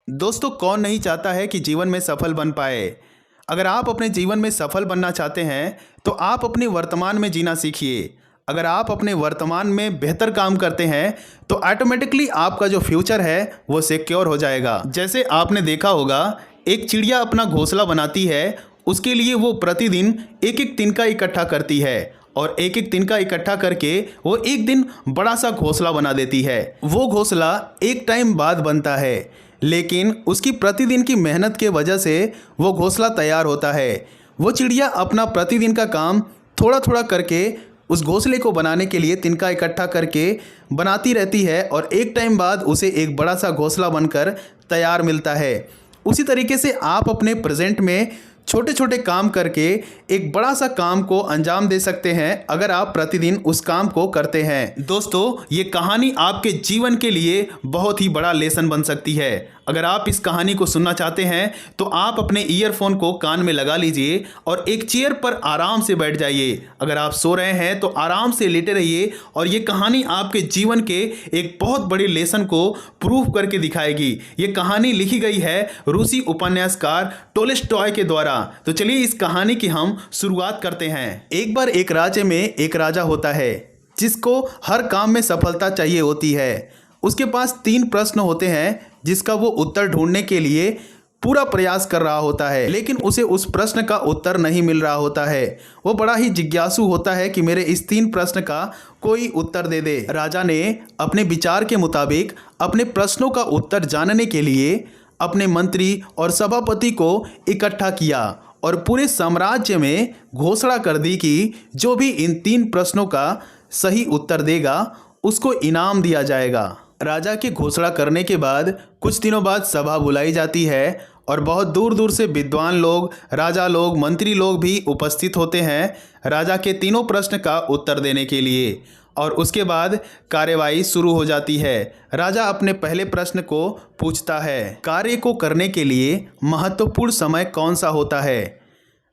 दोस्तों, कौन नहीं चाहता है कि जीवन में सफल बन पाए। अगर आप अपने जीवन में सफल बनना चाहते हैं तो आप अपने वर्तमान में जीना सीखिए। अगर आप अपने वर्तमान में बेहतर काम करते हैं तो ऑटोमेटिकली आपका जो फ्यूचर है वो सिक्योर हो जाएगा। जैसे आपने देखा होगा, एक चिड़िया अपना घोंसला बनाती है, उसके लिए वो प्रतिदिन एक एक तिनका इकट्ठा करती है और एक एक तिनका इकट्ठा करके वो एक दिन बड़ा सा घोंसला बना देती है। वो घोंसला एक टाइम बाद बनता है, लेकिन उसकी प्रतिदिन की मेहनत के वजह से वो घोंसला तैयार होता है। वो चिड़िया अपना प्रतिदिन का काम थोड़ा थोड़ा करके उस घोंसले को बनाने के लिए तिनका इकट्ठा करके बनाती रहती है और एक टाइम बाद उसे एक बड़ा सा घोंसला बनकर तैयार मिलता है। उसी तरीके से आप अपने प्रेजेंट में छोटे छोटे काम करके एक बड़ा सा काम को अंजाम दे सकते हैं अगर आप प्रतिदिन उस काम को करते हैं। दोस्तों, ये कहानी आपके जीवन के लिए बहुत ही बड़ा लेसन बन सकती है। अगर आप इस कहानी को सुनना चाहते हैं तो आप अपने ईयरफोन को कान में लगा लीजिए और एक चेयर पर आराम से बैठ जाइए। अगर आप सो रहे हैं तो आराम से लेटे रहिए और ये कहानी आपके जीवन के एक बहुत बड़े लेसन को प्रूव करके दिखाएगी। ये कहानी लिखी गई है रूसी उपन्यासकार टोल्स्टॉय के द्वारा। तो चलिए इस कहानी की हम शुरुआत करते हैं। एक बार एक राज्य में एक राजा होता है जिसको हर काम में सफलता चाहिए होती है। उसके पास 3 प्रश्न होते हैं जिसका वो उत्तर ढूंढने के लिए पूरा प्रयास कर रहा होता है, लेकिन उसे उस प्रश्न का उत्तर नहीं मिल रहा होता है। वो बड़ा ही जिज्ञासु होता है कि मेरे इस 3 प्रश्न का कोई उत्तर दे दे। राजा ने अपने विचार के मुताबिक अपने प्रश्नों का उत्तर जानने के लिए अपने मंत्री और सभापति को इकट्ठा किया और पूरे साम्राज्य में घोषणा कर दी कि जो भी इन 3 प्रश्नों का सही उत्तर देगा उसको इनाम दिया जाएगा। राजा की घोषणा करने के बाद कुछ दिनों बाद सभा बुलाई जाती है और बहुत दूर दूर से विद्वान लोग, राजा लोग, मंत्री लोग भी उपस्थित होते हैं राजा के तीनों प्रश्न का उत्तर देने के लिए। और उसके बाद कार्यवाही शुरू हो जाती है। राजा अपने पहले प्रश्न को पूछता है, कार्य को करने के लिए महत्वपूर्ण समय कौन सा होता है।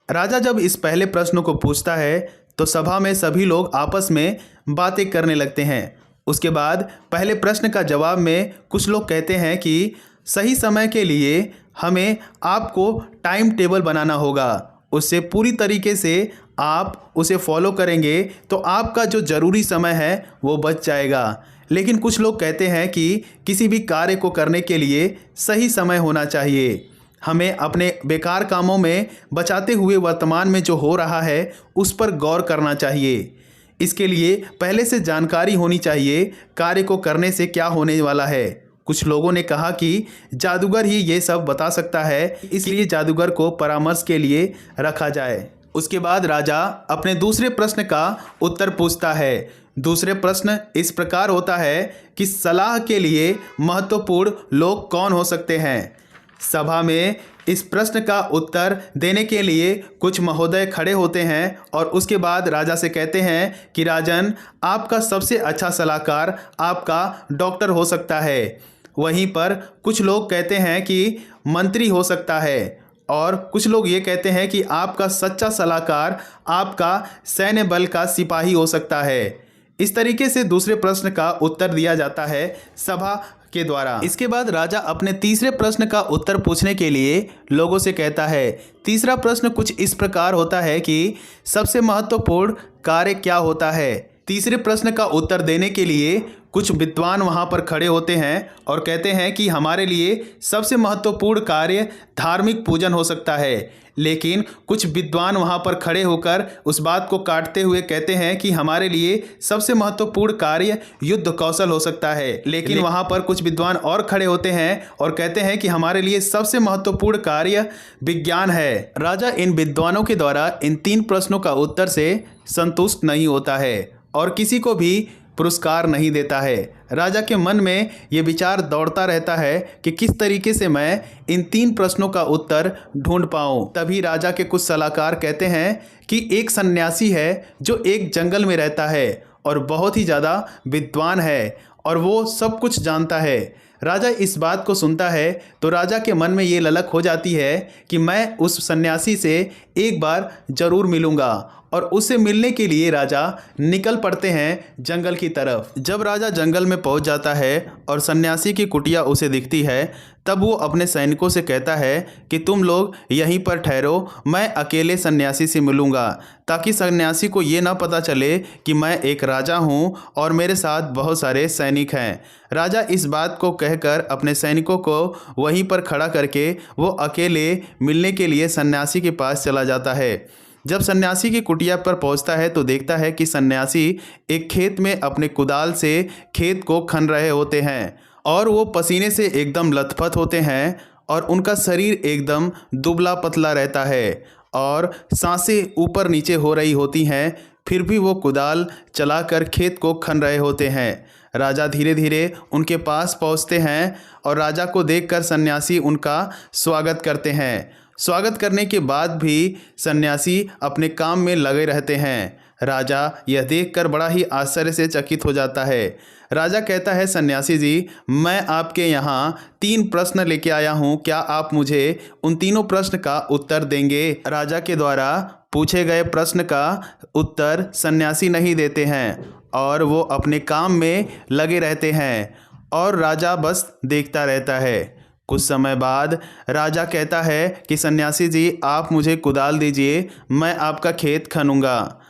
राजा जब इस पहले प्रश्न को पूछता है तो सभा में सभी लोग आपस में बातें करने लगते हैं। उसके बाद पहले प्रश्न का जवाब में कुछ लोग कहते हैं कि सही समय के लिए हमें आपको टाइम टेबल बनाना होगा, उससे पूरी तरीके से आप उसे फॉलो करेंगे तो आपका जो ज़रूरी समय है वो बच जाएगा। लेकिन कुछ लोग कहते हैं कि किसी भी कार्य को करने के लिए सही समय होना चाहिए। हमें अपने बेकार कामों में बचाते हुए वर्तमान में जो हो रहा है उस पर गौर करना चाहिए। इसके लिए पहले से जानकारी होनी चाहिए कार्य को करने से क्या होने वाला है। कुछ लोगों ने कहा कि जादूगर ही ये सब बता सकता है, इसलिए जादूगर को परामर्श के लिए रखा जाए। उसके बाद राजा अपने दूसरे प्रश्न का उत्तर पूछता है। दूसरे प्रश्न इस प्रकार होता है कि सलाह के लिए महत्वपूर्ण लोग कौन हो सकते हैं। सभा में इस प्रश्न का उत्तर देने के लिए कुछ महोदय खड़े होते हैं और उसके बाद राजा से कहते हैं कि राजन, आपका सबसे अच्छा सलाहकार आपका डॉक्टर हो सकता है। वहीं पर कुछ लोग कहते हैं कि मंत्री हो सकता है और कुछ लोग ये कहते हैं कि आपका सच्चा सलाहकार आपका सैन्य बल का सिपाही हो सकता है। इस तरीके से दूसरे प्रश्न का उत्तर दिया जाता है सभा के द्वारा। इसके बाद राजा अपने तीसरे प्रश्न का उत्तर पूछने के लिए लोगों से कहता है। तीसरा प्रश्न कुछ इस प्रकार होता है कि सबसे महत्वपूर्ण कार्य क्या होता है। तीसरे प्रश्न का उत्तर देने के लिए कुछ विद्वान वहाँ पर खड़े होते हैं और कहते हैं कि हमारे लिए सबसे महत्वपूर्ण कार्य धार्मिक पूजन हो सकता है। लेकिन कुछ विद्वान वहाँ पर खड़े होकर उस बात को काटते हुए कहते हैं कि हमारे लिए सबसे महत्वपूर्ण कार्य युद्ध कौशल हो सकता है। लेकिन वहाँ पर कुछ विद्वान और खड़े होते हैं और कहते हैं कि हमारे लिए सबसे महत्वपूर्ण कार्य विज्ञान है। राजा इन विद्वानों के द्वारा इन 3 प्रश्नों का उत्तर से संतुष्ट नहीं होता है और किसी को भी पुरस्कार नहीं देता है। राजा के मन में ये विचार दौड़ता रहता है कि किस तरीके से मैं इन 3 प्रश्नों का उत्तर ढूंढ पाऊँ। तभी राजा के कुछ सलाहकार कहते हैं कि एक सन्यासी है जो एक जंगल में रहता है और बहुत ही ज़्यादा विद्वान है और वो सब कुछ जानता है। राजा इस बात को सुनता है तो राजा के मन में ये ललक हो जाती है कि मैं उस सन्यासी से एक बार ज़रूर मिलूँगा और उससे मिलने के लिए राजा निकल पड़ते हैं जंगल की तरफ। जब राजा जंगल में पहुंच जाता है और सन्यासी की कुटिया उसे दिखती है, तब वो अपने सैनिकों से कहता है कि तुम लोग यहीं पर ठहरो, मैं अकेले सन्यासी से मिलूंगा, ताकि सन्यासी को ये ना पता चले कि मैं एक राजा हूँ और मेरे साथ बहुत सारे सैनिक हैं। राजा इस बात को कहकर अपने सैनिकों को वहीं पर खड़ा करके वो अकेले मिलने के लिए सन्यासी के पास चला जाता है। जब सन्यासी की कुटिया पर पहुंचता है तो देखता है कि सन्यासी एक खेत में अपने कुदाल से खेत को खन रहे होते हैं और वो पसीने से एकदम लथपथ होते हैं और उनका शरीर एकदम दुबला पतला रहता है और सांसें ऊपर नीचे हो रही होती हैं, फिर भी वो कुदाल चलाकर खेत को खन रहे होते हैं। राजा धीरे धीरे उनके पास पहुंचते हैं और राजा को देखकर सन्यासी उनका स्वागत करते हैं। स्वागत करने के बाद भी सन्यासी अपने काम में लगे रहते हैं। राजा यह देखकर बड़ा ही आश्चर्य से चकित हो जाता है। राजा कहता है, सन्यासी जी, मैं आपके यहाँ 3 प्रश्न लेके आया हूँ, क्या आप मुझे उन तीनों प्रश्न का उत्तर देंगे? राजा के द्वारा पूछे गए प्रश्न का उत्तर सन्यासी नहीं देते हैं और वो अपने काम में लगे रहते हैं और राजा बस देखता रहता है। कुछ समय बाद राजा कहता है कि सन्यासी जी, आप मुझे कुदाल दीजिए, मैं आपका खेत खनूंगा।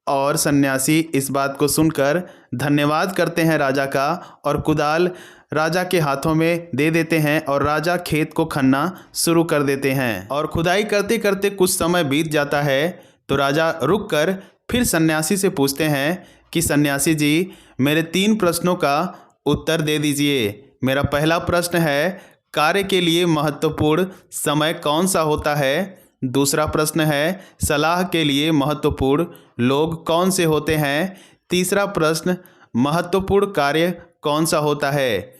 और सन्यासी इस बात को सुनकर धन्यवाद करते हैं राजा का और कुदाल राजा के हाथों में दे देते हैं और राजा खेत को खनना शुरू कर देते हैं। और खुदाई करते करते कुछ समय बीत जाता है तो राजा रुककर फिर सन्यासी से पूछते हैं कि सन्यासी जी, मेरे 3 प्रश्नों का उत्तर दे दीजिए। मेरा पहला प्रश्न है, कार्य के लिए महत्वपूर्ण समय कौन सा होता है? दूसरा प्रश्न है, सलाह के लिए महत्वपूर्ण लोग कौन से होते हैं? तीसरा प्रश्न, महत्वपूर्ण कार्य कौन सा होता है?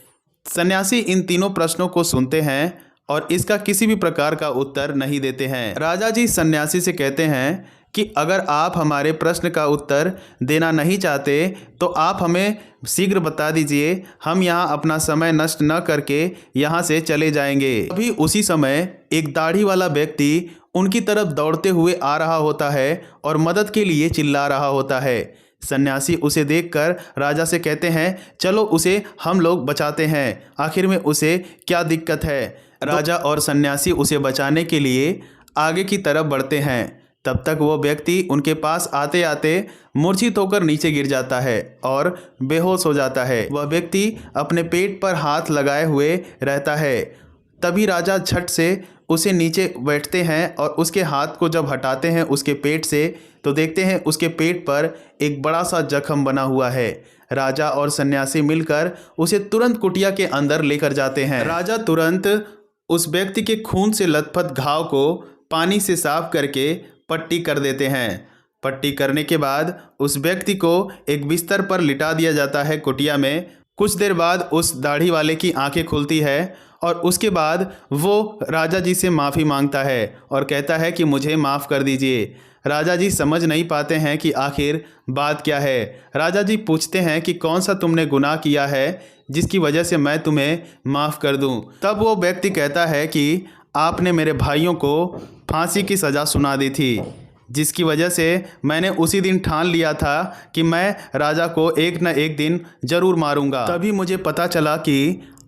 सन्यासी इन तीनों प्रश्नों को सुनते हैं और इसका किसी भी प्रकार का उत्तर नहीं देते हैं। राजा जी सन्यासी से कहते हैं कि अगर आप हमारे प्रश्न का उत्तर देना नहीं चाहते तो आप हमें शीघ्र बता दीजिए, हम यहाँ अपना समय नष्ट न करके यहाँ से चले जाएंगे। अभी उसी समय एक दाढ़ी वाला व्यक्ति उनकी तरफ दौड़ते हुए आ रहा होता है और मदद के लिए चिल्ला रहा होता है। सन्यासी उसे देखकर राजा से कहते हैं, चलो उसे हम लोग बचाते हैं, आखिर में उसे क्या दिक्कत है? राजा और सन्यासी उसे बचाने के लिए आगे की तरफ बढ़ते हैं। तब तक वो व्यक्ति उनके पास आते आते मूर्छित होकर नीचे गिर जाता है और बेहोश हो जाता है। वह व्यक्ति अपने पेट पर हाथ लगाए हुए रहता है। तभी राजा झट से उसे नीचे बैठते हैं और उसके हाथ को जब हटाते हैं उसके पेट से तो देखते हैं उसके पेट पर एक बड़ा सा जख्म बना हुआ है। राजा और सन्यासी मिलकर उसे तुरंत कुटिया के अंदर लेकर जाते हैं। राजा तुरंत उस व्यक्ति के खून से लथपथ घाव को पानी से साफ करके पट्टी कर देते हैं। पट्टी करने के बाद उस व्यक्ति को एक बिस्तर पर लिटा दिया जाता है कुटिया में। कुछ देर बाद उस दाढ़ी वाले की आंखें खुलती है और उसके बाद वो राजा जी से माफ़ी मांगता है और कहता है कि मुझे माफ़ कर दीजिए। राजा जी समझ नहीं पाते हैं कि आखिर बात क्या है। राजा जी पूछते हैं कि कौन सा तुमने गुनाह किया है जिसकी वजह से मैं तुम्हें माफ़ कर दूं। तब वो व्यक्ति कहता है कि आपने मेरे भाइयों को फांसी की सज़ा सुना दी थी, जिसकी वजह से मैंने उसी दिन ठान लिया था कि मैं राजा को एक न एक दिन ज़रूर मारूंगा। तभी मुझे पता चला कि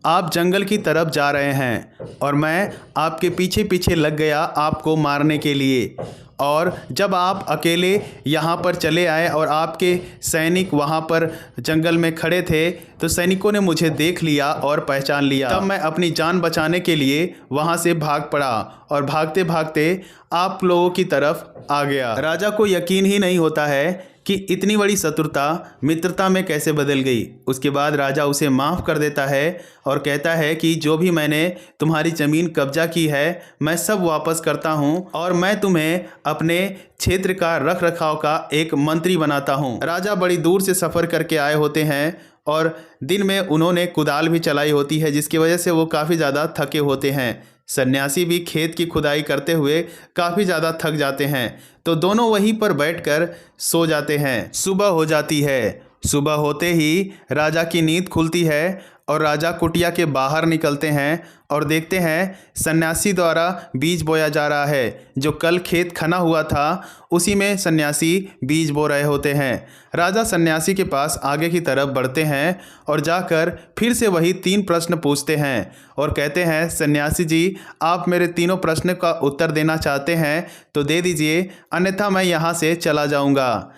आप जंगल की तरफ जा रहे हैं और मैं आपके पीछे पीछे लग गया आपको मारने के लिए। और जब आप अकेले यहाँ पर चले आए और आपके सैनिक वहाँ पर जंगल में खड़े थे तो सैनिकों ने मुझे देख लिया और पहचान लिया। तब मैं अपनी जान बचाने के लिए वहाँ से भाग पड़ा और भागते भागते आप लोगों की तरफ आ गया। राजा को यकीन ही नहीं होता है कि इतनी बड़ी शत्रुता मित्रता में कैसे बदल गई। उसके बाद राजा उसे माफ़ कर देता है और कहता है कि जो भी मैंने तुम्हारी ज़मीन कब्जा की है मैं सब वापस करता हूं और मैं तुम्हें अपने क्षेत्र का रख रखाव का एक मंत्री बनाता हूं। राजा बड़ी दूर से सफ़र करके आए होते हैं और दिन में उन्होंने कुदाल भी चलाई होती है, जिसकी वजह से वो काफ़ी ज़्यादा थके होते हैं। सन्यासी भी खेत की खुदाई करते हुए काफ़ी ज़्यादा थक जाते हैं तो दोनों वहीं पर बैठकर सो जाते हैं। सुबह हो जाती है। सुबह होते ही राजा की नींद खुलती है और राजा कुटिया के बाहर निकलते हैं और देखते हैं सन्यासी द्वारा बीज बोया जा रहा है। जो कल खेत खना हुआ था उसी में सन्यासी बीज बो रहे होते हैं। राजा सन्यासी के पास आगे की तरफ बढ़ते हैं और जाकर फिर से वही 3 प्रश्न पूछते हैं और कहते हैं, सन्यासी जी, आप मेरे तीनों प्रश्न का उत्तर देना चाहते हैं तो दे दीजिए, अन्यथा मैं यहाँ से चला जाऊँगा।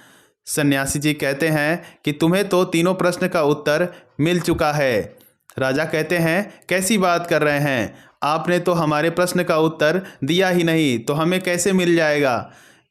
सन्यासी जी कहते हैं कि तुम्हें तो तीनों प्रश्न का उत्तर मिल चुका है। राजा कहते हैं, कैसी बात कर रहे हैं, आपने तो हमारे प्रश्न का उत्तर दिया ही नहीं, तो हमें कैसे मिल जाएगा।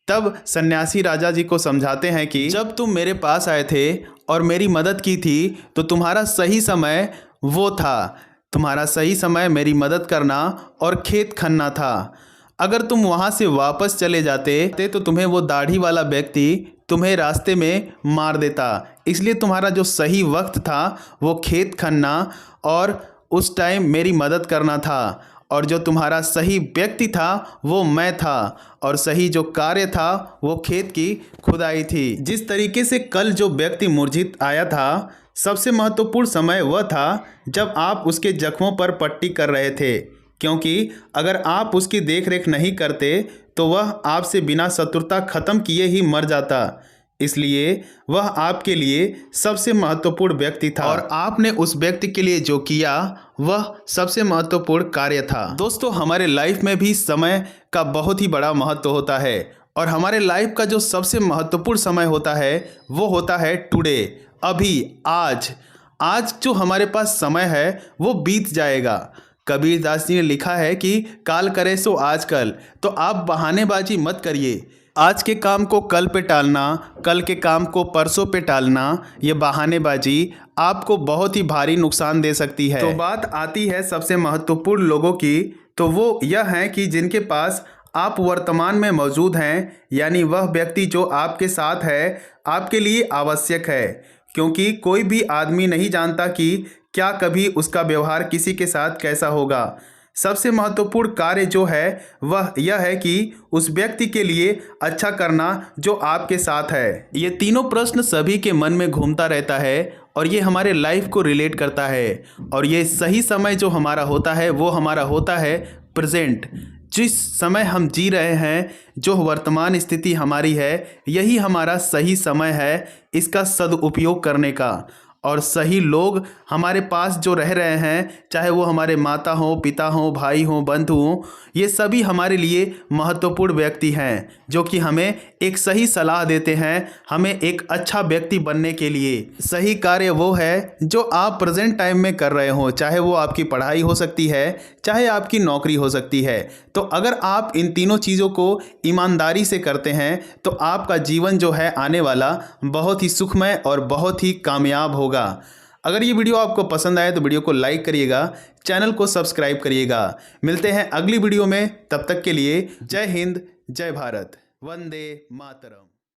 तब सन्यासी राजा जी को समझाते हैं कि जब तुम मेरे पास आए थे और मेरी मदद की थी तो तुम्हारा सही समय वो था, तुम्हारा सही समय मेरी मदद करना और खेत खनना था। अगर तुम वहाँ से वापस चले जाते तो तुम्हें वो दाढ़ी वाला व्यक्ति तुम्हें रास्ते में मार देता। इसलिए तुम्हारा जो सही वक्त था वो खेत खनना और उस टाइम मेरी मदद करना था, और जो तुम्हारा सही व्यक्ति था वो मैं था, और सही जो कार्य था वो खेत की खुदाई थी। जिस तरीके से कल जो व्यक्ति मूर्छित आया था, सबसे महत्वपूर्ण समय वह था जब आप उसके जख्मों पर पट्टी कर रहे थे, क्योंकि अगर आप उसकी देखरेख नहीं करते तो वह आपसे बिना शत्रुता खत्म किए ही मर जाता। इसलिए वह आपके लिए सबसे महत्वपूर्ण व्यक्ति था और आपने उस व्यक्ति के लिए जो किया वह सबसे महत्वपूर्ण कार्य था। दोस्तों, हमारे लाइफ में भी समय का बहुत ही बड़ा महत्व होता है, और हमारे लाइफ का जो सबसे महत्वपूर्ण समय होता है वो होता है टुडे, अभी, आज जो हमारे पास समय है वो बीत जाएगा। कबीरदास जी ने लिखा है कि काल करे सो आजकल। तो आप बहानेबाजी मत करिए। आज के काम को कल पे टालना, कल के काम को परसों पे टालना, ये बहानेबाजी आपको बहुत ही भारी नुकसान दे सकती है। तो बात आती है सबसे महत्वपूर्ण लोगों की, तो वो यह है कि जिनके पास आप वर्तमान में मौजूद हैं, यानी वह व्यक्ति जो आपके साथ है आपके लिए आवश्यक है, क्योंकि कोई भी आदमी नहीं जानता कि क्या कभी उसका व्यवहार किसी के साथ कैसा होगा। सबसे महत्वपूर्ण कार्य जो है वह यह है कि उस व्यक्ति के लिए अच्छा करना जो आपके साथ है। ये तीनों प्रश्न सभी के मन में घूमता रहता है और ये हमारे लाइफ को रिलेट करता है, और ये सही समय जो हमारा होता है वो हमारा होता है प्रेजेंट। जिस समय हम जी रहे हैं, जो वर्तमान स्थिति हमारी है, यही हमारा सही समय है इसका सदुपयोग करने का। और सही लोग हमारे पास जो रह रहे हैं, चाहे वो हमारे माता हों, पिता हों, भाई हों, बंधु हों, ये सभी हमारे लिए महत्वपूर्ण व्यक्ति हैं जो कि हमें एक सही सलाह देते हैं, हमें एक अच्छा व्यक्ति बनने के लिए। सही कार्य वो है जो आप प्रेजेंट टाइम में कर रहे हो, चाहे वो आपकी पढ़ाई हो सकती है, चाहे आपकी नौकरी हो सकती है। तो अगर आप इन तीनों चीज़ों को ईमानदारी से करते हैं तो आपका जीवन जो है आने वाला बहुत ही सुखमय और बहुत ही कामयाब होगा। अगर ये वीडियो आपको पसंद आए तो वीडियो को लाइक करिएगा, चैनल को सब्सक्राइब करिएगा। मिलते हैं अगली वीडियो में, तब तक के लिए जय हिंद, जय भारत, वंदे मातरम।